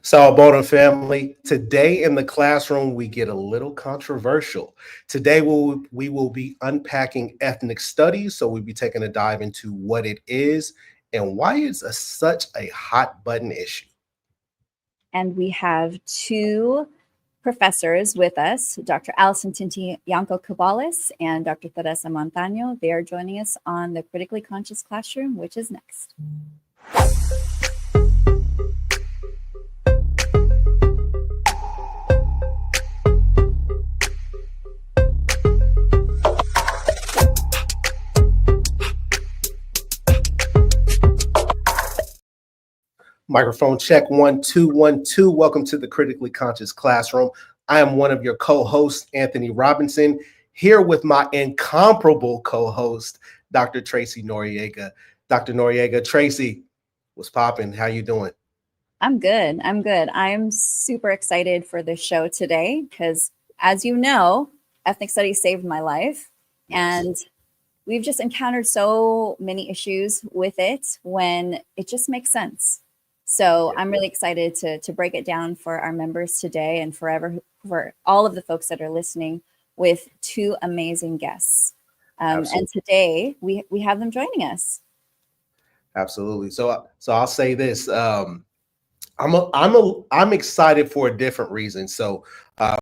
Sawabona family, today in the classroom we get a little controversial. Today we will be unpacking ethnic studies, so we'll be taking a dive into what it is and why it's such a hot button issue. And we have two professors with us, Dr. Alison Tinti Yanko Cabales and Dr. Teresa Montano. They are joining us on the Critically Conscious Classroom, which is next. Microphone check 1 2 1 2. Welcome to the Critically Conscious Classroom. I am one of your co-hosts, Anthony Robinson, here with my incomparable co-host, Dr. Tracie Noriega. Dr. Noriega, Tracie, what's popping? How you doing? I'm good. I'm super excited for this show today because, as you know, ethnic studies saved my life. And we've just encountered so many issues with it when it just makes sense. So I'm really excited to break it down for our members today and for all of the folks that are listening with two amazing guests. And today we have them joining us. Absolutely. So I'll say this. I'm excited for a different reason. So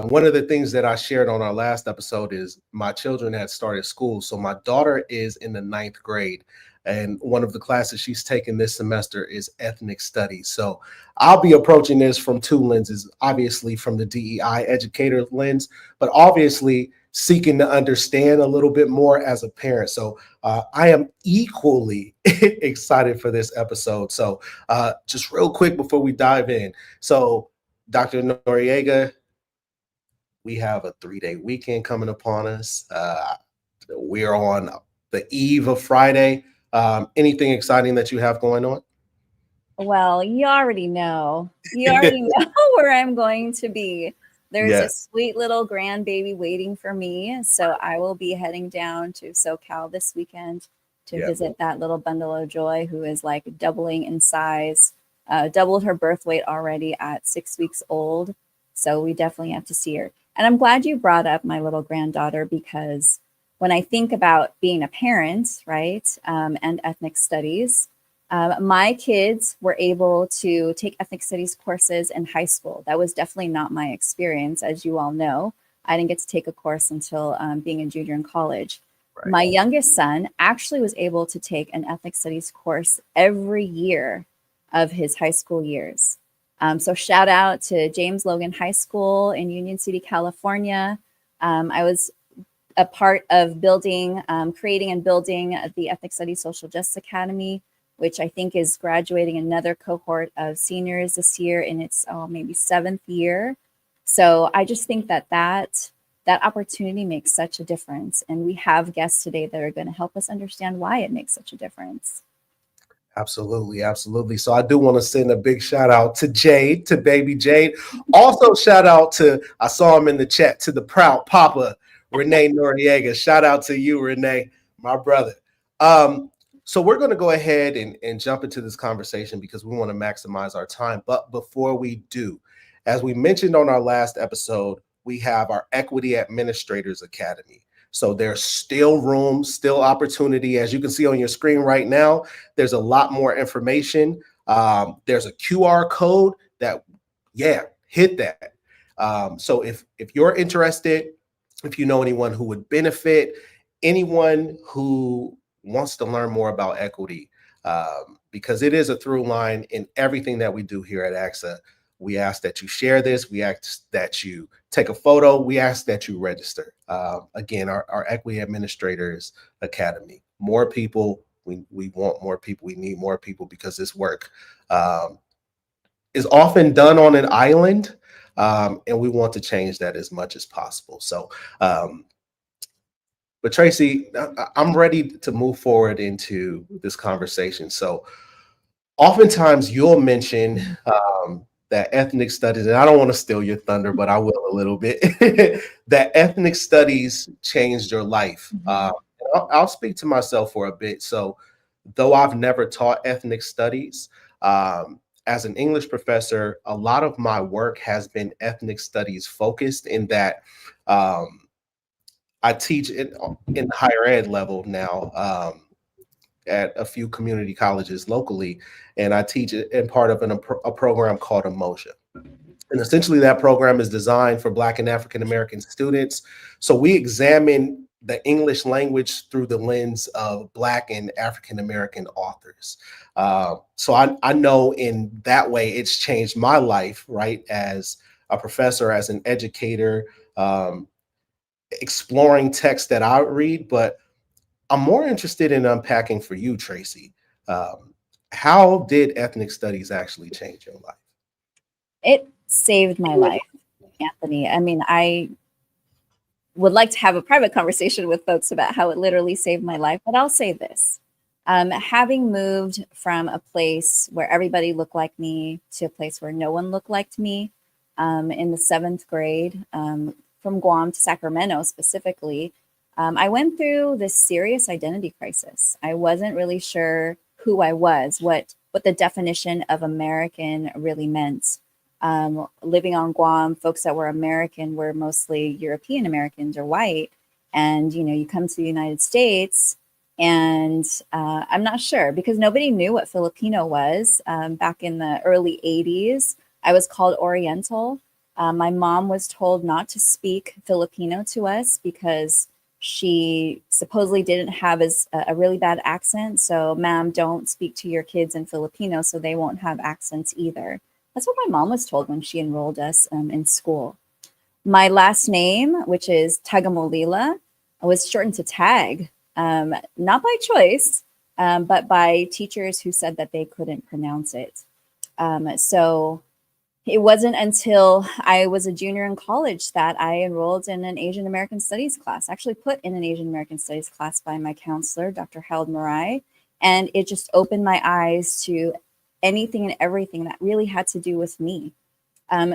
one of the things that I shared on our last episode is my children had started school. So my daughter is in the 9th grade. And one of the classes she's taken this semester is ethnic studies. So I'll be approaching this from two lenses, obviously from the DEI educator lens, but obviously seeking to understand a little bit more as a parent. So I am equally excited for this episode. So just real quick before we dive in. So Dr. Noriega, we have a 3-day weekend coming upon us. We're on the eve of Friday. Anything exciting that you have going on? Well, you already know where I'm going to be. There's a sweet little grandbaby waiting for me. So I will be heading down to SoCal this weekend to visit that little bundle of joy who is like doubling in size, doubled her birth weight already at 6 weeks old. So we definitely have to see her. And I'm glad you brought up my little granddaughter because when I think about being a parent, right, and ethnic studies, my kids were able to take ethnic studies courses in high school. That was definitely not my experience, as you all know. I didn't get to take a course until being a junior in college. Right. My youngest son actually was able to take an ethnic studies course every year of his high school years. So shout out to James Logan High School in Union City, California. I was a part of creating and building the Ethnic Studies Social Justice Academy, which I think is graduating another cohort of seniors this year in its maybe 7th year. So I just think that opportunity makes such a difference. And we have guests today that are going to help us understand why it makes such a difference. Absolutely, absolutely. So I do want to send a big shout out to Jade, to baby Jade. Also shout out to, I saw him in the chat, to the proud papa, Renee Noriega. Shout out to you, Renee, my brother. So we're going to go ahead and jump into this conversation because we want to maximize our time. But before we do, as we mentioned on our last episode, we have our Equity Administrators Academy. So there's still room, still opportunity. As you can see on your screen right now, there's a lot more information. There's a QR code that, hit that. So if you're interested, if you know anyone who would benefit, anyone who wants to learn more about equity, because it is a through line in everything that we do here at AXA. We ask that you share this. We ask that you take a photo. We ask that you register. Again, our Equity Administrators Academy. More people. We want more people. We need more people because this work is often done on an island, and we want to change that as much as possible. So, but Tracie, I'm ready to move forward into this conversation. So oftentimes you'll mention that ethnic studies, and I don't want to steal your thunder, but I will a little bit, that ethnic studies changed your life. I'll speak to myself for a bit. So though I've never taught ethnic studies, as an English professor, a lot of my work has been ethnic studies focused in that I teach in higher ed level now at a few community colleges locally, and I teach it in part of a program called Emotion. And essentially, that program is designed for Black and African American students. So we examine the English language through the lens of Black and African American authors. So I know in that way it's changed my life, right? As a professor, as an educator, exploring texts that I read. But I'm more interested in unpacking for you, Tracie. How did ethnic studies actually change your life? It saved my life, Anthony. I mean, I would like to have a private conversation with folks about how it literally saved my life, but I'll say this. Having moved from a place where everybody looked like me to a place where no one looked like me in the 7th grade, from Guam to Sacramento specifically, I went through this serious identity crisis. I wasn't really sure who I was, what the definition of American really meant. Living on Guam, folks that were American were mostly European Americans or white. And, you come to the United States and I'm not sure because nobody knew what Filipino was. Back in the early 80s, I was called Oriental. My mom was told not to speak Filipino to us because she supposedly didn't have a really bad accent. So, ma'am, don't speak to your kids in Filipino so they won't have accents either. That's what my mom was told when she enrolled us in school. My last name, which is Tagamolila, was shortened to Tag, not by choice, but by teachers who said that they couldn't pronounce it. So it wasn't until I was a junior in college that I enrolled in an Asian American Studies class, actually put in an Asian American Studies class by my counselor, Dr. Harold Marai. And it just opened my eyes to anything and everything that really had to do with me.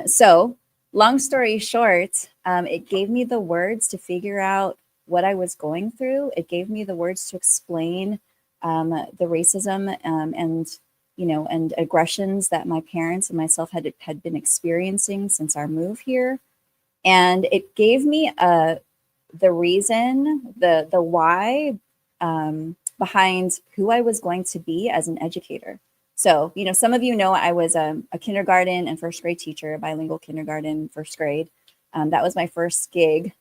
So long story short, it gave me the words to figure out what I was going through. It gave me the words to explain the racism and aggressions that my parents and myself had been experiencing since our move here. And it gave me the reason, the why behind who I was going to be as an educator. So, some of I was a kindergarten and first grade teacher, a bilingual kindergarten, first grade. That was my first gig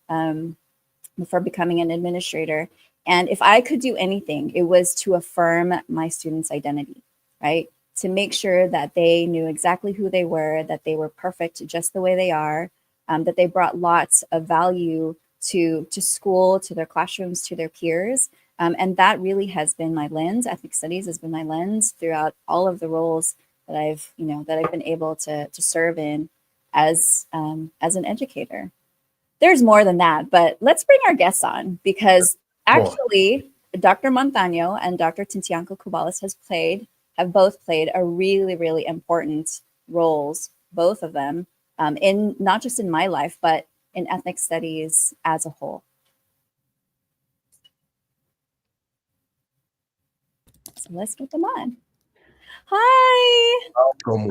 before becoming an administrator. And if I could do anything, it was to affirm my students' identity, right? To make sure that they knew exactly who they were, that they were perfect just the way they are, that they brought lots of value to school, to their classrooms, to their peers. And that really has been my lens. Ethnic studies has been my lens throughout all of the roles that I've been able to serve in as an educator. There's more than that, but let's bring our guests on because actually Dr. Montano and Dr. Tintianco Cubales have both played a really, really important roles, both of them, in not just in my life, but in ethnic studies as a whole. So let's get them on. Hi. Welcome.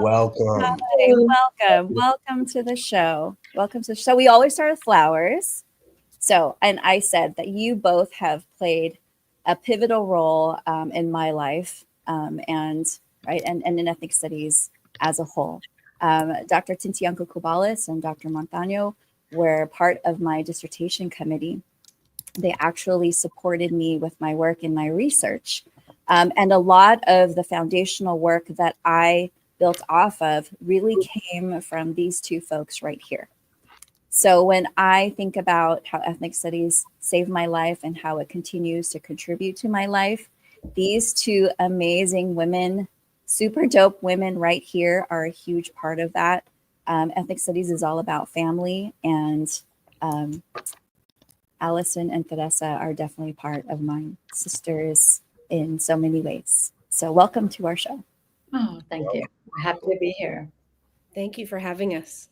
Hi, welcome to the show. We always start with flowers. So, and I said that you both have played a pivotal role in my life and in ethnic studies as a whole. Dr. Tintianco Cubales and Dr. Montano were part of my dissertation committee. They actually supported me with my work and my research. And a lot of the foundational work that I built off of really came from these two folks right here. So when I think about how ethnic studies saved my life and how it continues to contribute to my life, these two amazing women, super dope women right here are a huge part of that. Ethnic studies is all about family, and Allison and Teresa are definitely part of my sisters in so many ways. So welcome to our show. Oh, thank you. Happy to be here. Thank you for having us.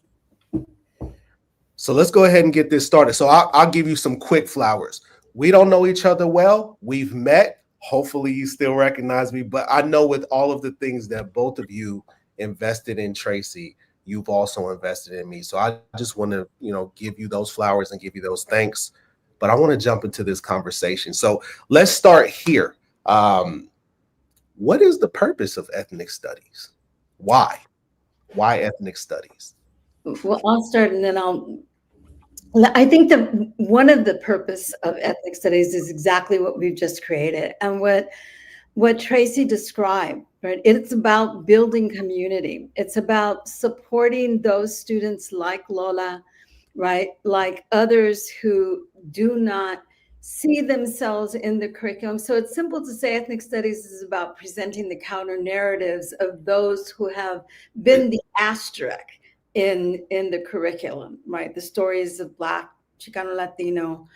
So let's go ahead and get this started. So I'll give you some quick flowers. We don't know each other well. We've met. Hopefully you still recognize me, but I know with all of the things that both of you invested in Tracie, you've also invested in me. So I just want to, give you those flowers and give you those thanks. But I want to jump into this conversation. So let's start here. What is the purpose of ethnic studies? Why? Why ethnic studies? Well, I'll start and then I think that one of the purpose of ethnic studies is exactly what we've just created and what Tracie described, right? It's about building community. It's about supporting those students like Lola, right? Like others who do not see themselves in the curriculum. So it's simple to say ethnic studies is about presenting the counter narratives of those who have been the asterisk in the curriculum, right? The stories of Black, Chicano, Latino,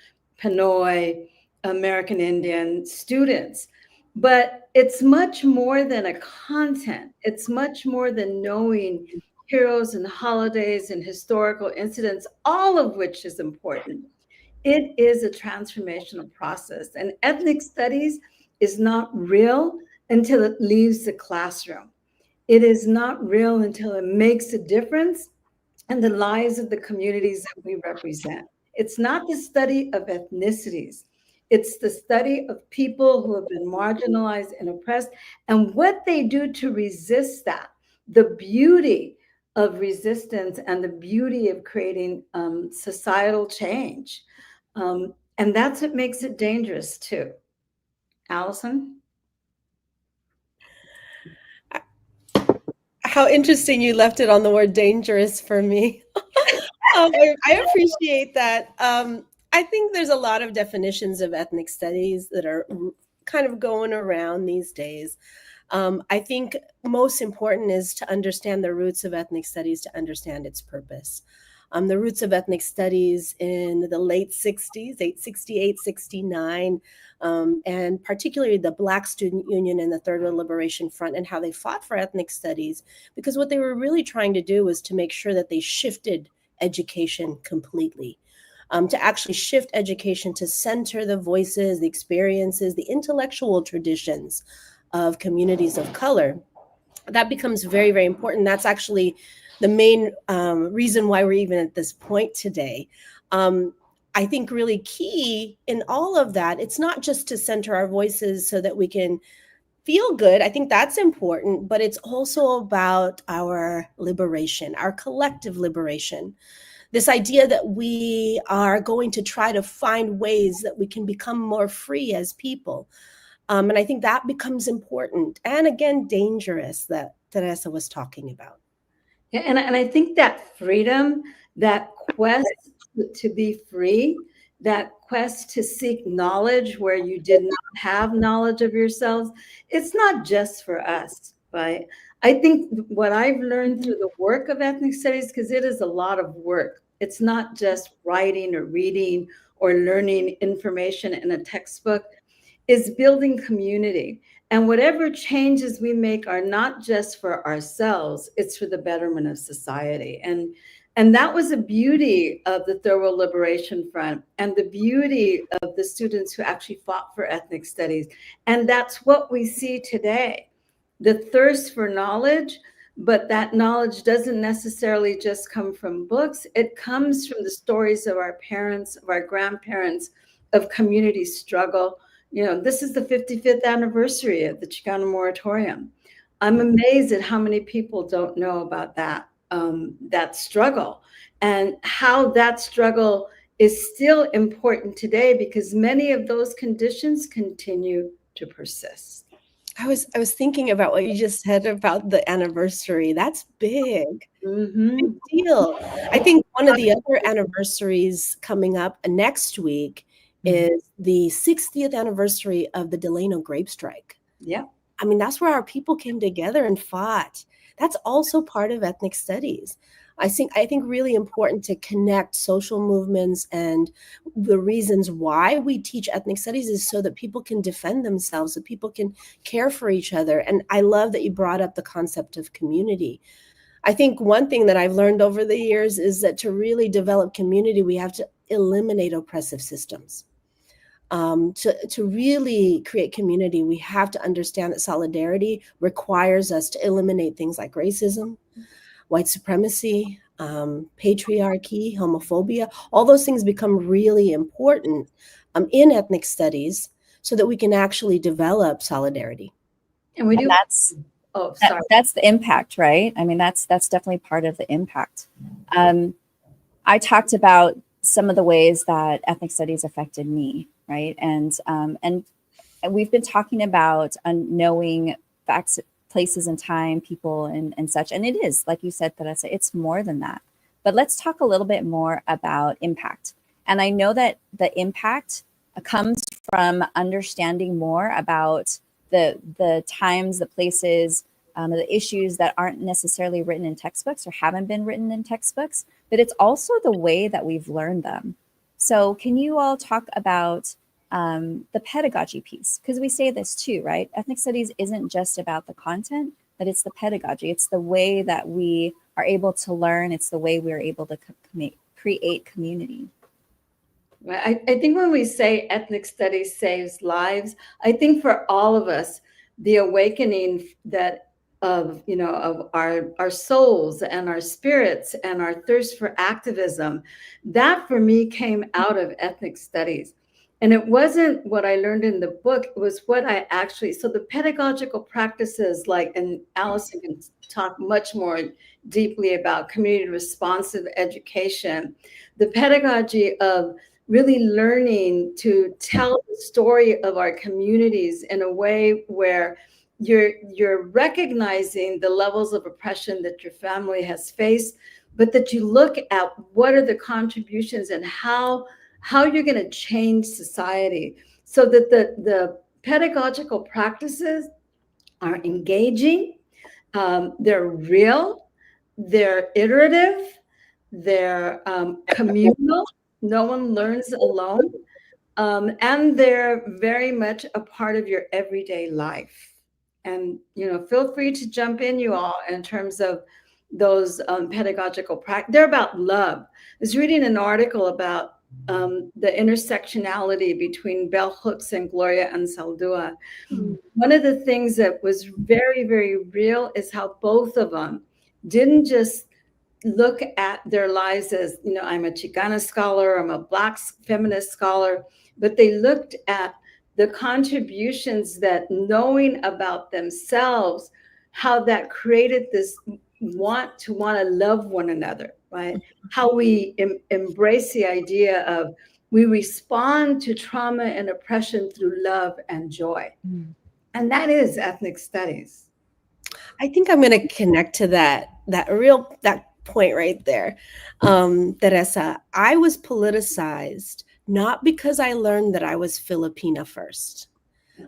Pinoy, American Indian students. But it's much more than a content. It's much more than knowing heroes and holidays and historical incidents, all of which is important. It is a transformational process. And ethnic studies is not real until it leaves the classroom. It is not real until it makes a difference in the lives of the communities that we represent. It's not the study of ethnicities. It's the study of people who have been marginalized and oppressed and what they do to resist that. The beauty of resistance and the beauty of creating societal change. And that's what makes it dangerous too. Allison? How interesting you left it on the word dangerous for me. I appreciate that. I think there's a lot of definitions of ethnic studies that are kind of going around these days. I think most important is to understand the roots of ethnic studies, to understand its purpose. The roots of ethnic studies in the late 60s, 68, 69, and particularly the Black Student Union and the Third World Liberation Front and how they fought for ethnic studies, because what they were really trying to do was to make sure that they shifted education completely, to actually shift education to center the voices, the experiences, the intellectual traditions of communities of color. That becomes very, very important. That's actually the main reason why we're even at this point today. I think really key in all of that, it's not just to center our voices so that we can feel good. I think that's important, but it's also about our liberation, our collective liberation. This idea that we are going to try to find ways that we can become more free as people. And I think that becomes important and again, dangerous that Teresa was talking about. Yeah, and I think that freedom, that quest to be free, that quest to seek knowledge where you did not have knowledge of yourselves, it's not just for us, right? I think what I've learned through the work of ethnic studies, because it is a lot of work. It's not just writing or reading or learning information in a textbook, is building community. And whatever changes we make are not just for ourselves, it's for the betterment of society. And that was the beauty of the Third World Liberation Front and the beauty of the students who actually fought for ethnic studies. And that's what we see today, the thirst for knowledge, but that knowledge doesn't necessarily just come from books. It comes from the stories of our parents, of our grandparents, of community struggle. You know, this is the 55th anniversary of the Chicano moratorium. I'm amazed at how many people don't know about that, that struggle and how that struggle is still important today because many of those conditions continue to persist. I was thinking about what you just said about the anniversary. That's big. Big deal. I think one of the other anniversaries coming up next week is the 60th anniversary of the Delano grape strike. Yeah. I mean, that's where our people came together and fought. That's also part of ethnic studies. I think really important to connect social movements and the reasons why we teach ethnic studies is so that people can defend themselves, so people can care for each other. And I love that you brought up the concept of community. I think one thing that I've learned over the years is that to really develop community, we have to eliminate oppressive systems. To really create community, we have to understand that solidarity requires us to eliminate things like racism, white supremacy, patriarchy, homophobia. All those things become really important in ethnic studies so that we can actually develop solidarity. And we do. That's the impact, right? I mean, that's definitely part of the impact. I talked about some of the ways that ethnic studies affected me, right? And we've been talking about knowing facts, places and time, people and such. And it is, like you said, Teresa, it's more than that. But let's talk a little bit more about impact. And I know that the impact comes from understanding more about the times, the places, the issues that aren't necessarily written in textbooks or haven't been written in textbooks, but it's also the way that we've learned them. So can you all talk about the pedagogy piece? Because we say this too, right? Ethnic studies isn't just about the content, but it's the pedagogy. It's the way that we are able to learn. It's the way we're able to create community. I think when we say ethnic studies saves lives, I think for all of us, the awakening that of our souls and our spirits and our thirst for activism, that for me came out of ethnic studies. And it wasn't what I learned in the book, it was what I actually, so the pedagogical practices, like, and Allison can talk much more deeply about community responsive education, the pedagogy of really learning to tell the story of our communities in a way where you're recognizing the levels of oppression that your family has faced, but that you look at what are the contributions and how you're going to change society, so that the pedagogical practices are engaging, they're real, they're iterative, they're communal. No one learns alone, and they're very much a part of your everyday life. And feel free to jump in, you all, in terms of those pedagogical practices. They're about love. I was reading an article about the intersectionality between Bell Hooks and Gloria Anzaldúa. One of the things that was very, very real is how both of them didn't just look at their lives as, I'm a Chicana scholar, I'm a Black feminist scholar, but they looked at the contributions that knowing about themselves, how that created this want to love one another, right? How we embrace the idea of we respond to trauma and oppression through love and joy. And that is ethnic studies. I think I'm going to connect to that point right there. Teresa, I was politicized not because I learned that I was Filipina first.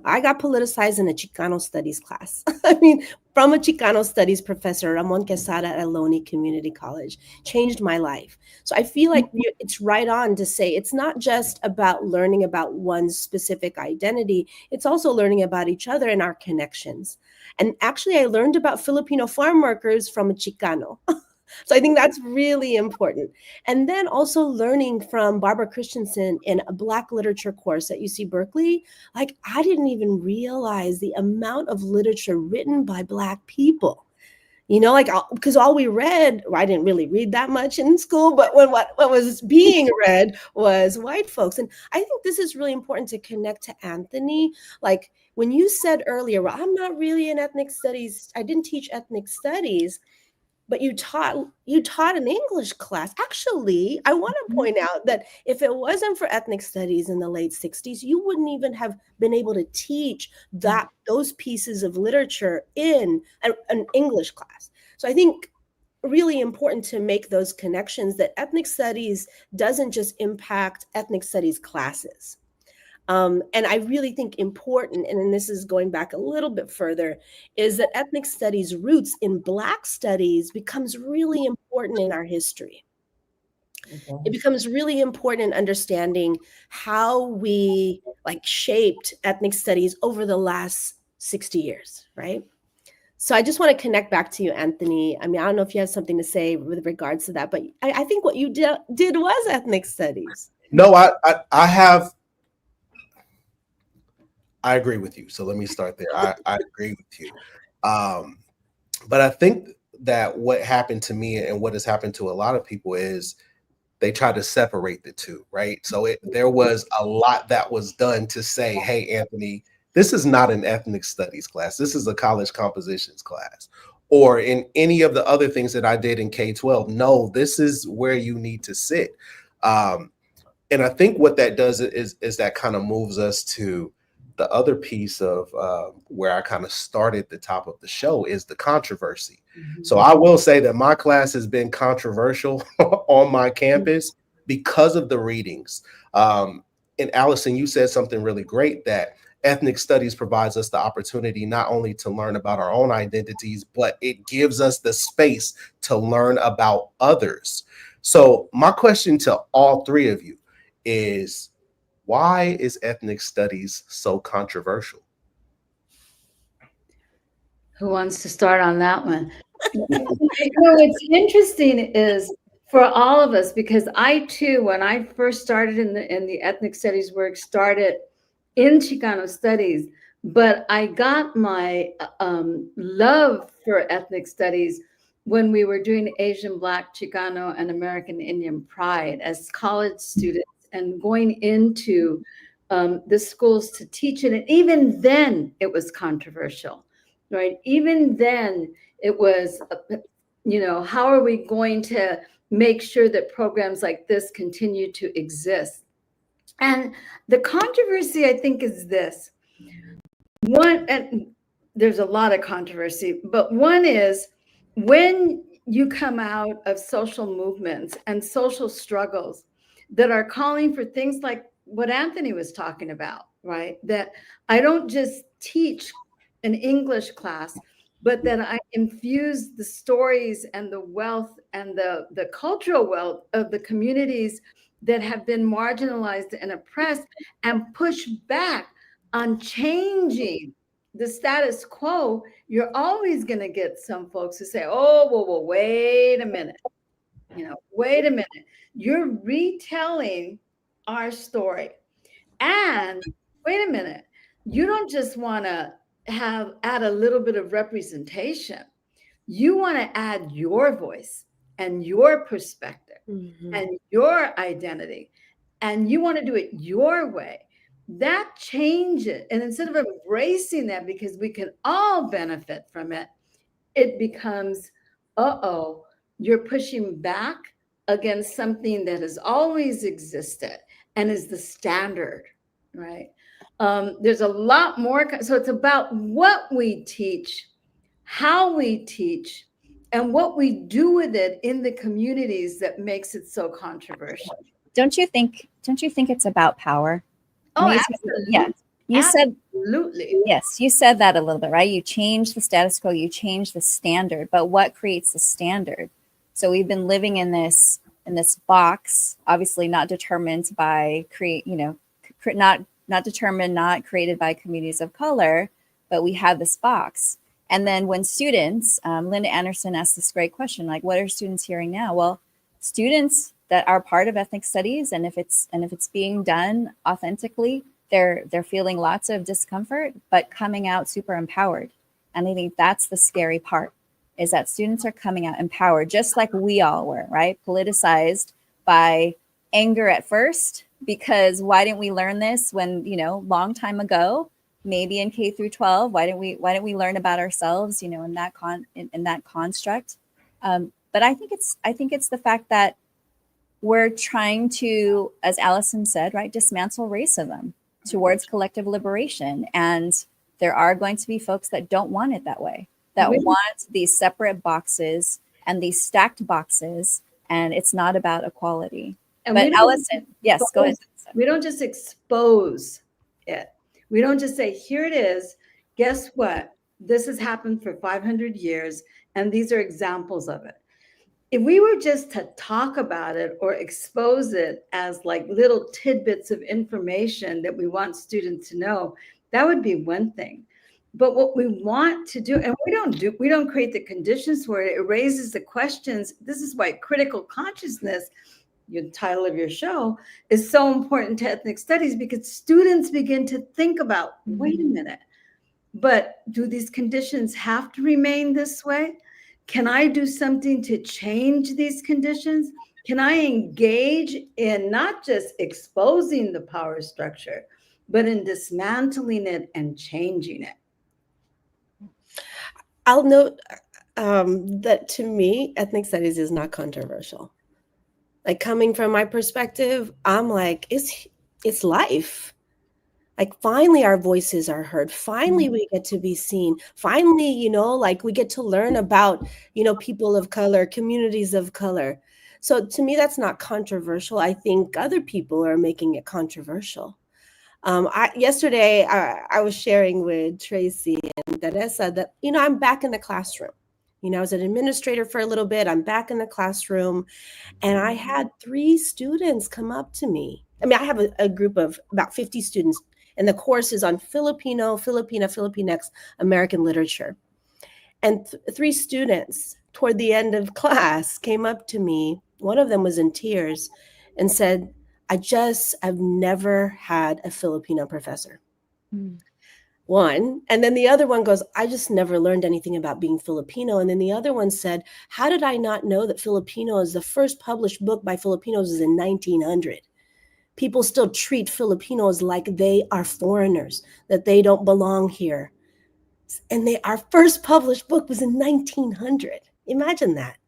I got politicized in a Chicano studies class. I mean, from a Chicano studies professor, Ramon Quesada at Aloni Community College, changed my life. So I feel like it's right on to say it's not just about learning about one's specific identity, it's also learning about each other and our connections. And actually, I learned about Filipino farm workers from a Chicano. So I think that's really important. And then also learning from Barbara Christensen in a Black literature course at UC Berkeley, like I didn't even realize the amount of literature written by Black people. Because all we read, I didn't really read that much in school, but what was being read was white folks. And I think this is really important to connect to Anthony. Like when you said earlier, well, I'm not really in ethnic studies, I didn't teach ethnic studies, but you taught an English class. Actually, I want to point out that if it wasn't for ethnic studies in the late 60s, you wouldn't even have been able to teach those pieces of literature in an English class. So I think really important to make those connections that ethnic studies doesn't just impact ethnic studies classes. And I really think important, and this is going back a little bit further, is that ethnic studies roots in Black studies becomes really important in our history. Okay. It becomes really important in understanding how we shaped ethnic studies over the last 60 years, right? So I just want to connect back to you, Anthony. I mean, I don't know if you have something to say with regards to that, but I think what you did was ethnic studies. No, I have. I agree with you. So let me start there. I agree with you. But I think that what happened to me and what has happened to a lot of people is they try to separate the two, right? So there was a lot that was done to say, hey, Anthony, this is not an ethnic studies class. This is a college compositions class. Or in any of the other things that I did in K-12, no, this is where you need to sit. And I think what that does is that kind of moves us to the other piece of where I kind of started the top of the show is the controversy. Mm-hmm. So I will say that my class has been controversial on my campus because of the readings. And Allison, you said something really great, that ethnic studies provides us the opportunity not only to learn about our own identities, but it gives us the space to learn about others. So my question to all three of you is, why is ethnic studies so controversial? Who wants to start on that one? What's interesting is for all of us, because I too, when I first started in the ethnic studies work, started in Chicano studies, but I got my love for ethnic studies when we were doing Asian, Black, Chicano, and American Indian Pride as college students and going into the schools to teach it. And even then it was controversial, right? Even then it was, how are we going to make sure that programs like this continue to exist? And the controversy, I think, is this. One, and there's a lot of controversy, but one is when you come out of social movements and social struggles that are calling for things like what Anthony was talking about, right? That I don't just teach an English class, but that I infuse the stories and the wealth and the cultural wealth of the communities that have been marginalized and oppressed, and push back on changing the status quo. You're always going to get some folks who say, oh, well, wait a minute. Wait a minute. You're retelling our story. And wait a minute. You don't just want to add a little bit of representation. You want to add your voice and your perspective and your identity. And you want to do it your way. That changes. And instead of embracing that because we can all benefit from it, it becomes, you're pushing back against something that has always existed and is the standard, right? There's a lot more. So it's about what we teach, how we teach, and what we do with it in the communities that makes it so controversial. Don't you think it's about power? Oh, absolutely. Yeah. Absolutely. You said that a little bit, right? You change the status quo, you change the standard, but what creates the standard? So we've been living in this box, obviously not determined by not created by communities of color, but we have this box. And then when students, Linda Anderson asked this great question, like, what are students hearing now? Well, students that are part of ethnic studies, and if it's being done authentically, they're feeling lots of discomfort, but coming out super empowered. And I think that's the scary part, is that students are coming out empowered, just like we all were, right? Politicized by anger at first, because why didn't we learn this when, long time ago, maybe in K through 12, why didn't we learn about ourselves, in that construct? But I think it's the fact that we're trying to, as Allison said, right, dismantle racism towards collective liberation. And there are going to be folks that don't want it that way, that want these separate boxes and these stacked boxes, and it's not about equality. And but Allison, yes, go ahead. We don't just expose it. We don't just say, here it is. Guess what? This has happened for 500 years, and these are examples of it. If we were just to talk about it or expose it as like little tidbits of information that we want students to know, that would be one thing. But what we want to do, and we don't create the conditions for it, it raises the questions. This is why critical consciousness the title of your show, is so important to ethnic studies, because students begin to think about, wait a minute, but do these conditions have to remain this way? Can I do something to change these conditions? Can I engage in not just exposing the power structure, but in dismantling it and changing it? I'll note that to me, ethnic studies is not controversial. Like, coming from my perspective, I'm like, it's life. Like, finally our voices are heard. Finally we get to be seen. Finally, like, we get to learn about, people of color, communities of color. So to me, that's not controversial. I think other people are making it controversial. Yesterday, I was sharing with Tracie and Teresa that, I'm back in the classroom. I was an administrator for a little bit. I'm back in the classroom. And I had 3 students come up to me. I mean, I have a group of about 50 students, and the course is on Filipino, Filipina, Filipinx American literature. And 3 students toward the end of class came up to me. One of them was in tears and said, I've never had a Filipino professor. One. And then the other one goes, I just never learned anything about being Filipino. And then the other one said, how did I not know that Filipino is the first published book by Filipinos is in 1900? People still treat Filipinos like they are foreigners, that they don't belong here. And our first published book was in 1900. Imagine that,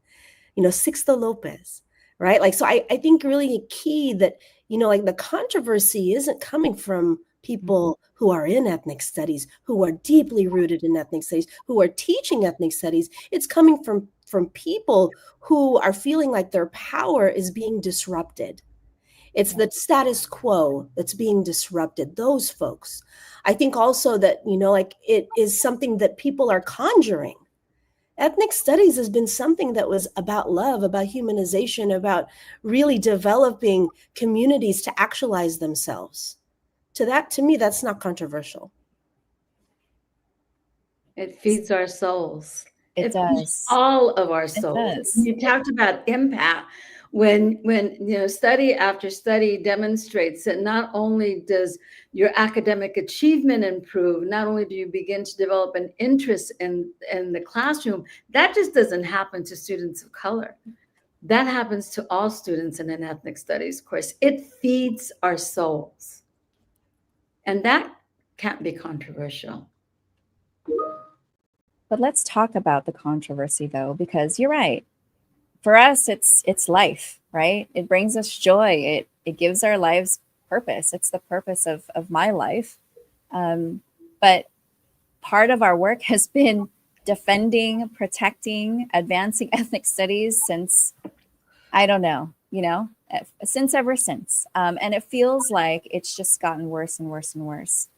Sixto Lopez, right? Like, so I think really a key that, like, the controversy isn't coming from people who are in ethnic studies, who are deeply rooted in ethnic studies, who are teaching ethnic studies. It's coming from people who are feeling like their power is being disrupted. It's the status quo that's being disrupted, those folks. I think also that, like, it is something that people are conjuring. Ethnic studies has been something that was about love, about humanization, about really developing communities to actualize themselves. To me, that's not controversial. It feeds our souls. It does. All of our souls. You talked about impact. When study after study demonstrates that not only does your academic achievement improve, not only do you begin to develop an interest in the classroom, that just doesn't happen to students of color. That happens to all students in an ethnic studies course. It feeds our souls. And that can't be controversial. But let's talk about the controversy, though, because you're right. For us, it's life, right? It brings us joy. It gives our lives purpose. It's the purpose of my life. But part of our work has been defending, protecting, advancing ethnic studies since, I don't know, ever since. And it feels like it's just gotten worse and worse and worse.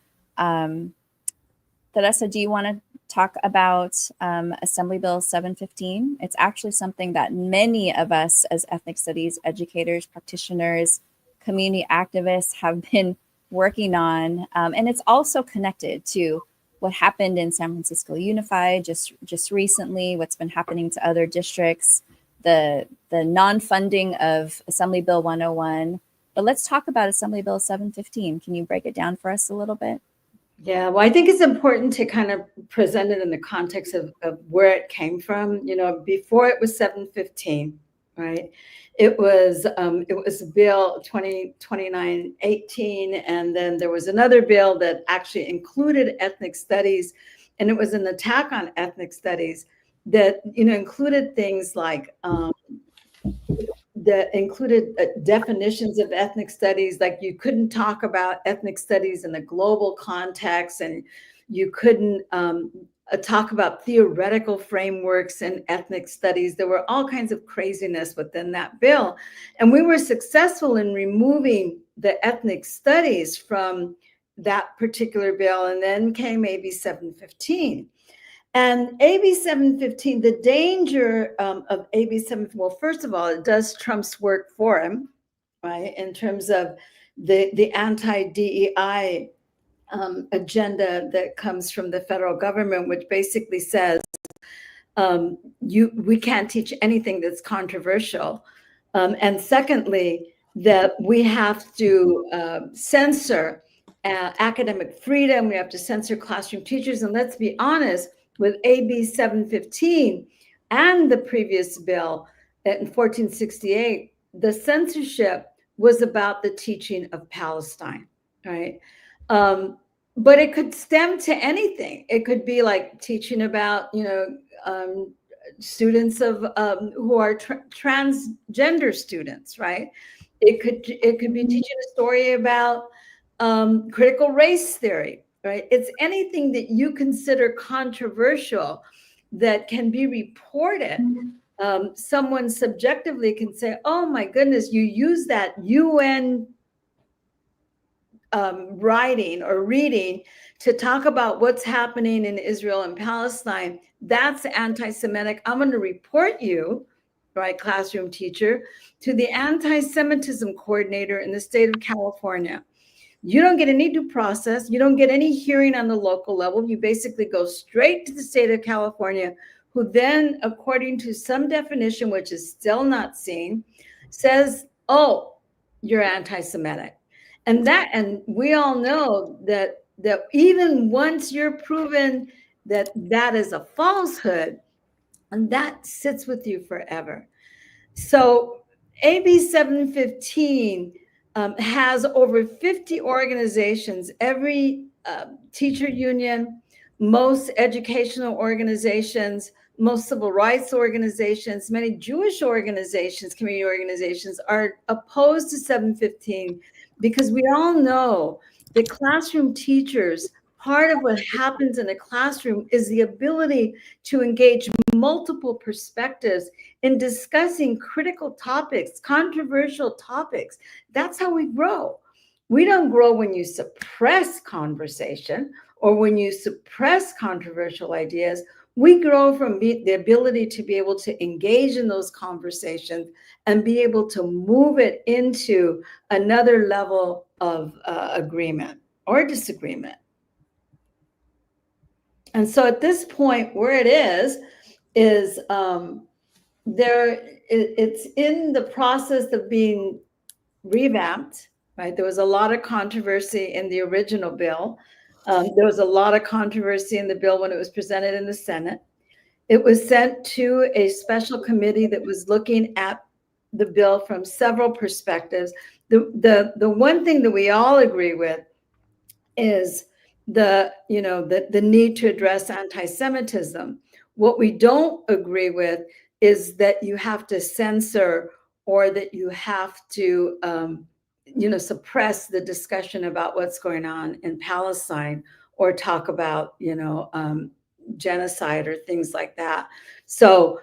Teresa, do you want to talk about Assembly Bill 715? It's actually something that many of us as ethnic studies educators, practitioners, community activists have been working on. And it's also connected to what happened in San Francisco Unified just recently, what's been happening to other districts, the non-funding of Assembly Bill 101. But let's talk about Assembly Bill 715. Can you break it down for us a little bit? Yeah, well, I think it's important to kind of present it in the context of where it came from. Before it was 715, right? It was Bill 2918, and then there was another bill that actually included ethnic studies, and it was an attack on ethnic studies that included things like that included definitions of ethnic studies, like you couldn't talk about ethnic studies in a global context, and you couldn't talk about theoretical frameworks in ethnic studies. There were all kinds of craziness within that bill. And we were successful in removing the ethnic studies from that particular bill. And then came AB 715. And AB 715, the danger of AB 715, well, first of all, it does Trump's work for him, right? In terms of the anti-DEI agenda that comes from the federal government, which basically says we can't teach anything that's controversial. And secondly, that we have to censor academic freedom. We have to censor classroom teachers. And let's be honest, with AB 715 and the previous bill in 1468, the censorship was about the teaching of Palestine, right? But it could stem to anything. It could be like teaching about, students of who are transgender students, right? It could be teaching a story about critical race theory, right? It's anything that you consider controversial that can be reported. Someone subjectively can say, "Oh my goodness, you use that UN writing or reading to talk about what's happening in Israel and Palestine. That's anti-Semitic. I'm going to report you, right, classroom teacher, to the anti-Semitism coordinator in the state of California. You don't get any due process. You don't get any hearing on the local level. You basically go straight to the state of California, who then, according to some definition, which is still not seen, says, oh, you're anti-Semitic." And we all know that even once you're proven that that is a falsehood, and that sits with you forever. So AB 715 has over 50 organizations, every teacher union, most educational organizations, most civil rights organizations, many Jewish organizations, community organizations are opposed to 715 because we all know that classroom teachers, part of what happens in a classroom is the ability to engage multiple perspectives in discussing critical topics, controversial topics. That's how we grow. We don't grow when you suppress conversation or when you suppress controversial ideas. We grow from the ability to be able to engage in those conversations and be able to move it into another level of agreement or disagreement. And so at this point, where it is it's in the process of being revamped, right? There was a lot of controversy in the original bill. There was a lot of controversy in the bill when it was presented in the Senate. It was sent to a special committee that was looking at the bill from several perspectives. The one thing that we all agree with is the need to address anti-Semitism. What we don't agree with is that you have to censor or that you have to suppress the discussion about what's going on in Palestine or talk about genocide or things like that. So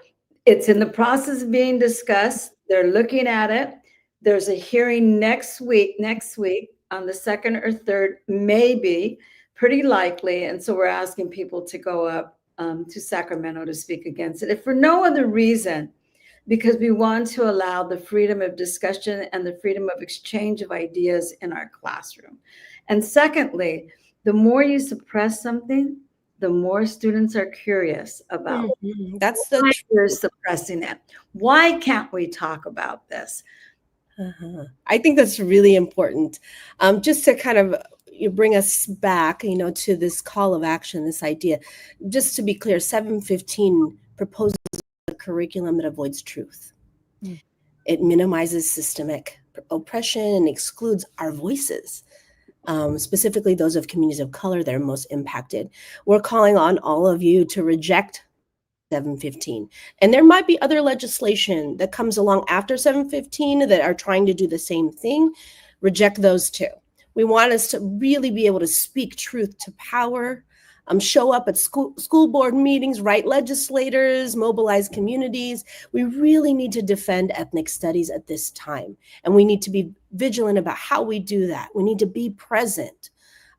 it's in the process of being discussed. They're looking at it. There's a hearing next week on the 2nd or 3rd, maybe, pretty likely. And so we're asking people to go up to Sacramento to speak against it, if for no other reason, because we want to allow the freedom of discussion and the freedom of exchange of ideas in our classroom. And secondly, the more you suppress something, the more students are curious about That's why you're suppressing it. Why can't we talk about this? I think that's really important. Just to kind of bring us back, to this call of action, this idea. Just to be clear, 715 proposes a curriculum that avoids truth. It minimizes systemic oppression and excludes our voices, specifically those of communities of color that are most impacted. We're calling on all of you to reject 715. And there might be other legislation that comes along after 715 that are trying to do the same thing. Reject those too. We want us to really be able to speak truth to power, show up at school board meetings, write legislators, mobilize communities. We really need to defend ethnic studies at this time. And we need to be vigilant about how we do that. We need to be present.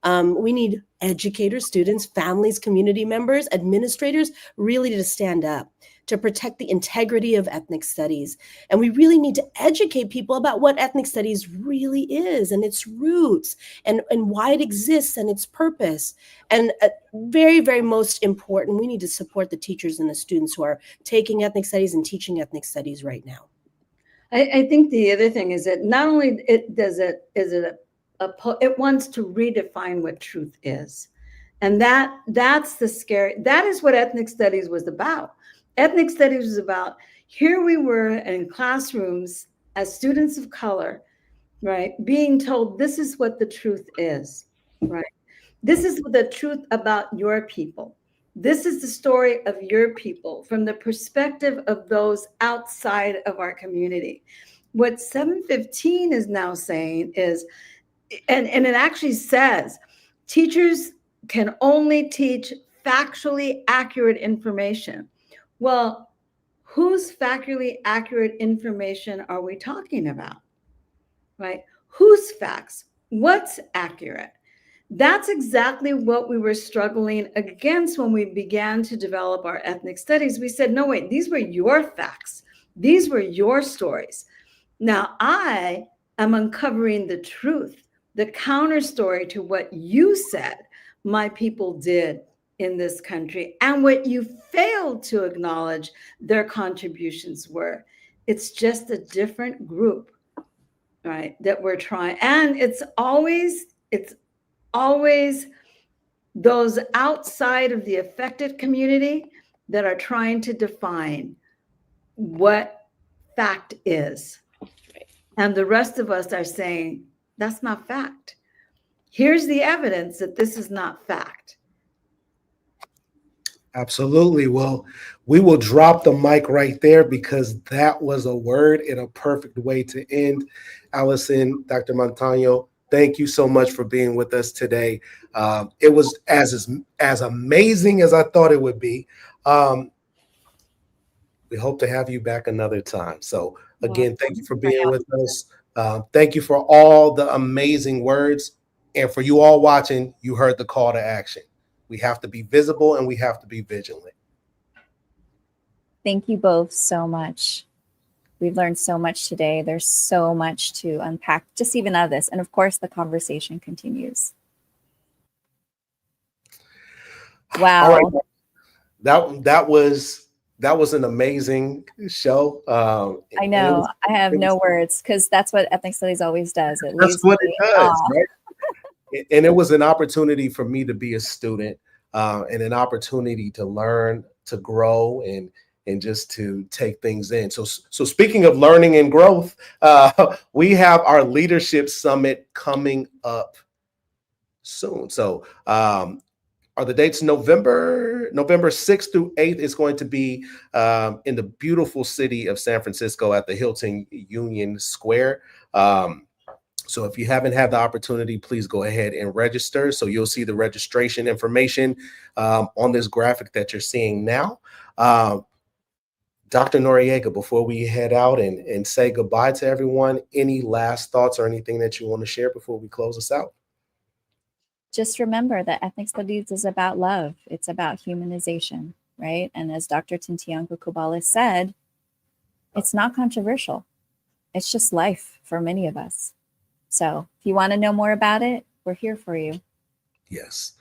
We need educators, students, families, community members, administrators, really to stand up, to protect the integrity of ethnic studies. And we really need to educate people about what ethnic studies really is and its roots and why it exists and its purpose. And very, very most important, we need to support the teachers and the students who are taking ethnic studies and teaching ethnic studies right now. I think the other thing is that not only it wants to redefine what truth is. And that's the scary, that is what ethnic studies was about. Ethnic studies was about, here we were in classrooms as students of color, right, being told this is what the truth is, right? This is the truth about your people. This is the story of your people from the perspective of those outside of our community. What 715 is now saying is, and it actually says, teachers can only teach factually accurate information. Well, whose factually accurate information are we talking about? Right? Whose facts? What's accurate? That's exactly what we were struggling against when we began to develop our ethnic studies. We said, no, wait, these were your facts. These were your stories. Now I am uncovering the truth, the counter story to what you said my people did in this country and what you failed to acknowledge their contributions were. It's just a different group, right, that we're trying. And it's always those outside of the affected community that are trying to define what fact is. And the rest of us are saying, that's not fact. Here's the evidence that this is not fact. Absolutely. Well, we will drop the mic right there because that was a word in a perfect way to end. Allison, Dr. Montano, thank you so much for being with us today. It was as amazing as I thought it would be. We hope to have you back another time. So again, thank you for being with us. Thank you for all the amazing words. And for you all watching, you heard the call to action. We have to be visible and we have to be vigilant. Thank you both so much. We've learned so much today. There's so much to unpack just even out of this. And of course, the conversation continues. Wow. All right. That was an amazing show. I know. I have no words because that's what ethnic studies always does. That's what it does, right? And it was an opportunity for me to be a student and an opportunity to learn, to grow, and just to take things in. So speaking of learning and growth, we have our leadership summit coming up soon. So are the dates November 6th through 8th is going to be in the beautiful city of San Francisco at the Hilton Union Square. So if you haven't had the opportunity, please go ahead and register. So you'll see the registration information on this graphic that you're seeing now. Dr. Noriega, before we head out and say goodbye to everyone, any last thoughts or anything that you want to share before we close us out? Just remember that ethnic studies is about love. It's about humanization, right? And as Dr. Tintiangco Kubala said, it's not controversial. It's just life for many of us. So if you want to know more about it, we're here for you. Yes.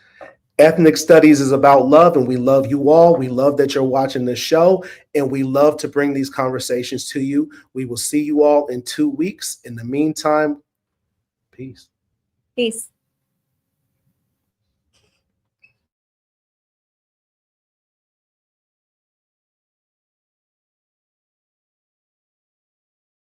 Ethnic Studies is about love, and we love you all. We love that you're watching this show, and we love to bring these conversations to you. We will see you all in 2 weeks. In the meantime, peace. Peace.